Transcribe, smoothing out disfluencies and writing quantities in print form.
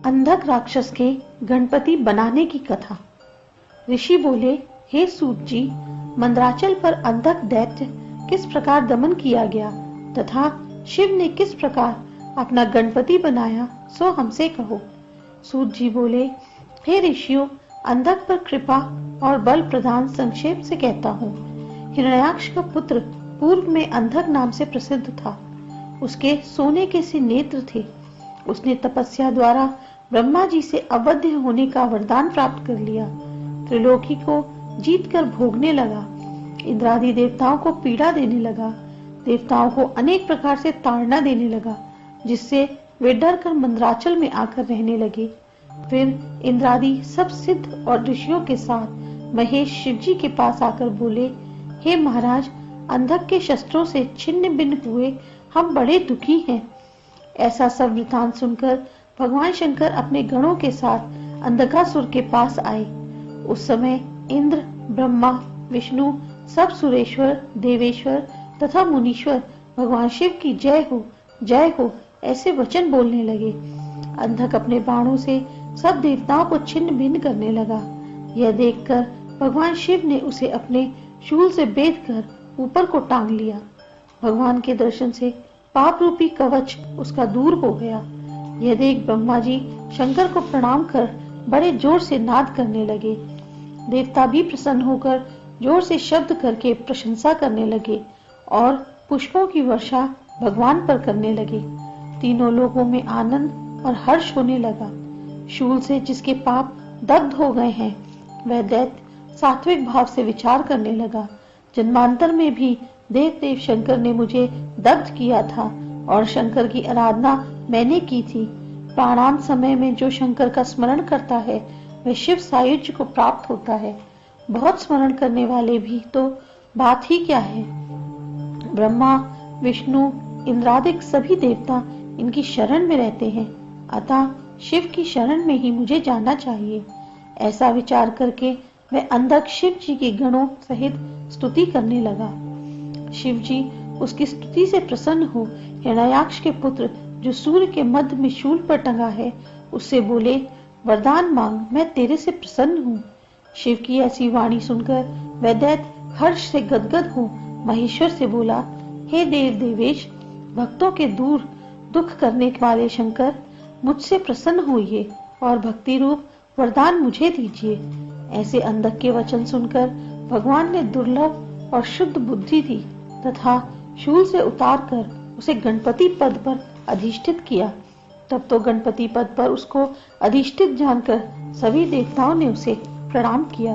अंधक राक्षस के गणपति बनाने की कथा। ऋषि बोले, हे सूत जी, मंदराचल पर अंधक दैत्य किस प्रकार दमन किया गया तथा शिव ने किस प्रकार अपना गणपति बनाया, सो हमसे कहो। सूत जी बोले, हे ऋषियों, अंधक पर कृपा और बल प्रदान संक्षेप से कहता हूँ। हिरण्याक्ष का पुत्र पूर्व में अंधक नाम से प्रसिद्ध था। उसके सोने के से नेत्र थे। उसने तपस्या द्वारा ब्रह्मा जी से अवध्य होने का वरदान प्राप्त कर लिया। त्रिलोकी को जीतकर भोगने लगा। इंद्रादि देवताओं को पीड़ा देने लगा। देवताओं को अनेक प्रकार से ताड़ना देने लगा, जिससे वे डर कर मंदराचल में आकर रहने लगे। फिर इंद्रादि सब सिद्ध और ऋषियों के साथ महेश शिवजी के पास आकर बोले, हे महाराज, अंधक के शस्त्रों से छिन्न भिन्न हुए हम बड़े दुखी हैं। ऐसा सब वृतांत सुनकर भगवान शंकर अपने गणों के साथ अंधकासुर के पास आए। उस समय इंद्र, ब्रह्मा, विष्णु, सब सुरेश्वर, देवेश्वर तथा मुनीश्वर भगवान शिव की जय हो ऐसे वचन बोलने लगे। अंधक अपने बाणों से सब देवताओं को छिन्न भिन्न करने लगा। यह देखकर भगवान शिव ने उसे अपने शूल से बेधकर ऊपर को टांग लिया। भगवान के दर्शन से पाप रूपी कवच उसका दूर हो गया। यह देख ब्रह्मा जी शंकर को प्रणाम कर बड़े जोर से नाद करने लगे। देवता भी प्रसन्न होकर जोर से शब्द करके प्रशंसा करने लगे और पुष्पों की वर्षा भगवान पर करने लगे। तीनों लोगों में आनंद और हर्ष होने लगा। शूल से जिसके पाप दग्ध हो गए हैं, वह दैत्य सात्विक भाव से विचार करने लगा। जन्मांतर में भी देव शंकर ने मुझे दग्ध किया था और शंकर की आराधना मैंने की थी। प्राणांत समय में जो शंकर का स्मरण करता है, वह शिव सायुज्य को प्राप्त होता है। बहुत स्मरण करने वाले भी तो बात ही क्या है। ब्रह्मा, विष्णु, इंद्रादिक सभी देवता इनकी शरण में रहते हैं, अतः शिव की शरण में ही मुझे जाना चाहिए। ऐसा विचार करके वह अंधक शिव जी के गणों सहित स्तुति करने लगा। शिव जी उसकी स्तुति से प्रसन्न हो हिरण्याक्ष के पुत्र, जो सूर्य के मध्य में शूल पर टंगा है, उससे बोले, वरदान मांग, मैं तेरे से प्रसन्न हूँ। शिव की ऐसी वाणी सुनकर वह दैत्य हर्ष से गदगद हो महेश्वर से बोला, हे देव देवेश, भक्तों के दूर दुख करने वाले शंकर, मुझसे प्रसन्न होइए और भक्ति रूप वरदान मुझे दीजिए। ऐसे अंधक के वचन सुनकर भगवान ने दुर्लभ और शुद्ध बुद्धि दी तथा शूल से उतारकर उसे गणपति पद पर अधिष्ठित किया। तब तो गणपति पद पर उसको अधिष्ठित जानकर सभी देवताओं ने उसे प्रणाम किया।